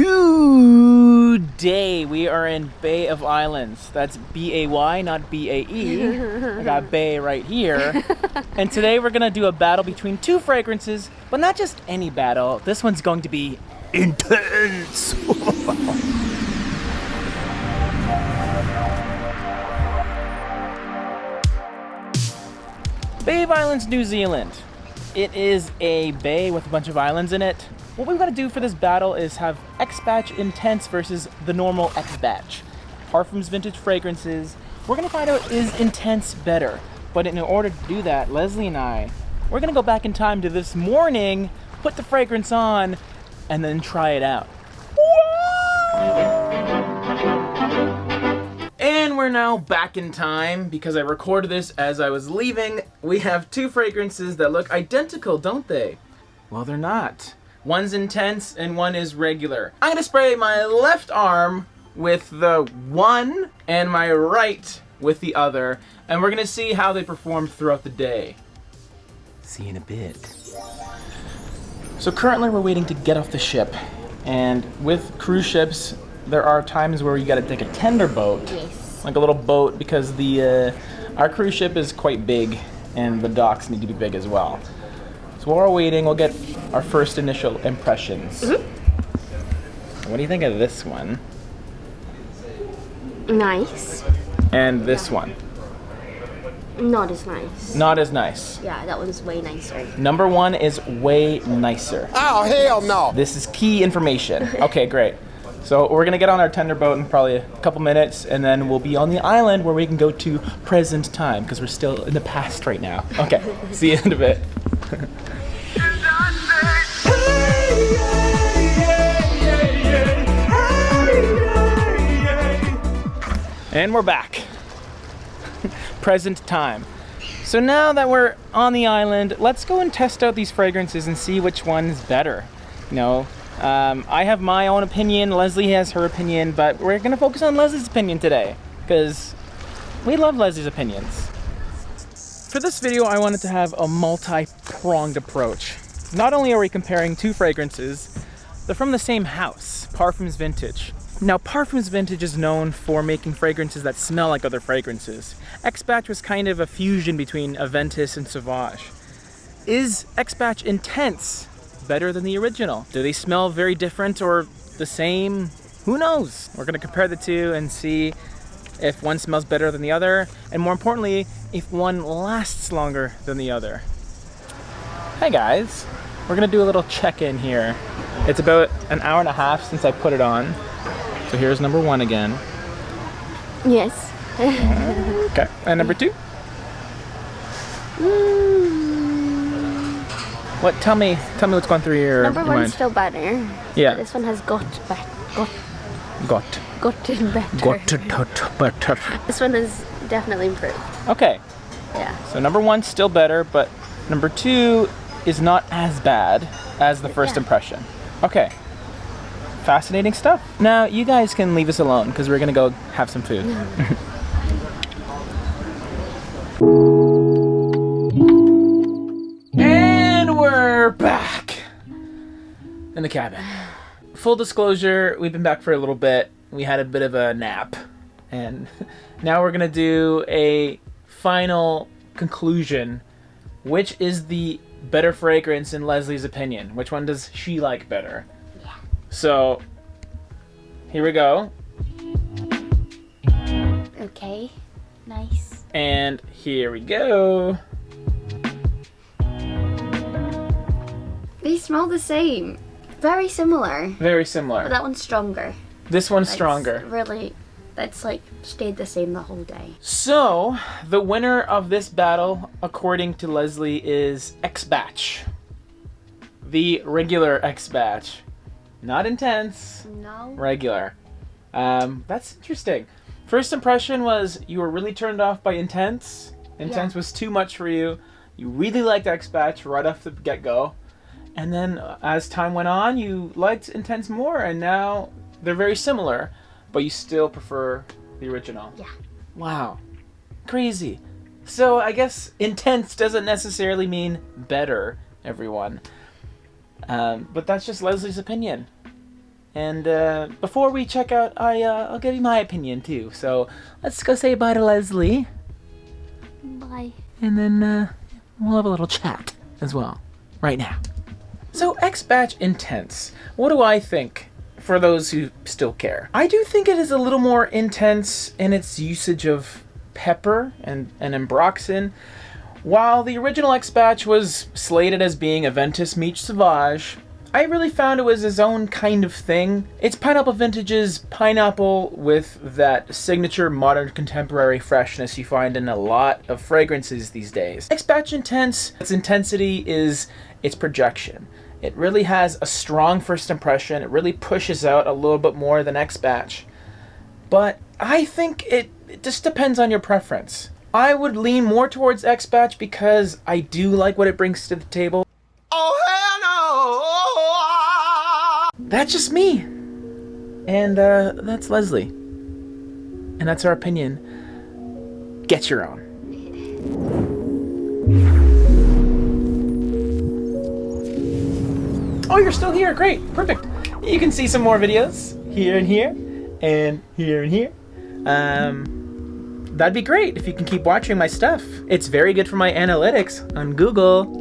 Today we are in Bay of Islands. That's B-A-Y, not B-A-E. I got Bay right here. And today we're gonna do a battle between two fragrances, but not just any battle. This one's going to be intense. Bay of Islands, New Zealand. It is a bay with a bunch of islands in it. What we've got to do for this battle is have X-Batch Intense versus the normal X-Batch. Parfums Vintage fragrances. We're going to find out, is Intense better? But in order to do that, Leslie and I, we're going to go back in time to this morning, put the fragrance on, and then try it out. And we're now back in time because I recorded this as I was leaving. We have two fragrances that look identical, don't they? Well, they're not. One's intense and one is regular. I'm gonna spray my left arm with the one and my right with the other, and we're gonna see how they perform throughout the day. See you in a bit. So currently we're waiting to get off the ship, and with cruise ships, there are times where you gotta take a tender boat. Yes. Like a little boat, because the our cruise ship is quite big and the docks need to be big as well. So while we're waiting, we'll get our first initial impressions. What do you think of this one? Nice. And this one? Not as nice. Not as nice. Yeah, that one's way nicer. Number one is way nicer. Oh, hell no. This is key information. Okay, great. So we're gonna get on our tender boat in probably a couple minutes, and then we'll be on the island where we can go to present time, because we're still in the past right now. Okay, see you in a bit. And we're back. Present time. So now that we're on the island, let's go and test out these fragrances and see which one's better. You know, I have my own opinion, Leslie has her opinion, but we're gonna focus on Leslie's opinion today, because we love Leslie's opinions. For this video, I wanted to have a multi-pronged approach. Not only are we comparing two fragrances, they're from the same house, Parfums Vintage. Now, Parfums Vintage is known for making fragrances that smell like other fragrances. X-Batch was kind of a fusion between Aventus and Sauvage. Is X-Batch Intense better than the original? Do they smell very different or the same? Who knows? We're gonna compare the two and see if one smells better than the other, and more importantly, if one lasts longer than the other. Hey guys, we're gonna do a little check-in here. It's about an hour and a half since I put it on. So here's number one again. Yes. Okay, and number two? What? Tell me what's going through your Number one's mind. still better. Yeah. This one has gotten better. This one is definitely improved. Okay, Yeah. so number one's still better, but number two is not as bad as the first Yeah. impression. Okay. Fascinating stuff. Now, you guys can leave us alone because we're gonna go have some food. And we're back in the cabin. Full disclosure, we've been back for a little bit. We had a bit of a nap. And now we're gonna do a final conclusion. Which is the better fragrance in Leslie's opinion? Which one does she like better? So, here we go. Okay. Nice. And here we go. They smell the same. Very similar. Very But similar. that one's stronger. This one's That's stronger. Really, that's like stayed the same the whole day. So, the winner of this battle, according to Leslie, is X-Batch. The regular X-Batch. Not intense, No. regular. That's interesting. First impression was you were really turned off by Intense. Intense was too much for you. You really liked X-Batch right off the get-go. And then as time went on, you liked Intense more, and now they're very similar, but you still prefer the original. Yeah. Wow. Crazy. So I guess intense doesn't necessarily mean better, everyone. But that's just Leslie's opinion. And before we check out, I'll give you my opinion too. So let's go say bye to Leslie. Bye. And then we'll have a little chat as well, right now. So X-Batch Intense, what do I think for those who still care? I do think it is a little more intense in its usage of pepper and ambroxan. While the original X-Batch was slated as being a Ventus meets Sauvage, I really found it was his own kind of thing. It's Pineapple Vintage's pineapple with that signature modern contemporary freshness you find in a lot of fragrances these days. X-Batch Intense, its intensity is its projection. It really has a strong first impression. It really pushes out a little bit more than X-Batch. But I think it just depends on your preference. I would lean more towards X-Batch because I do like what it brings to the table. Oh, hell no! That's just me. And that's Leslie. And that's our opinion. Get your own. Oh, you're still here. Great. Perfect. You can see some more videos here and here and here and here. That'd be great if you can keep watching my stuff. It's very good for my analytics on Google.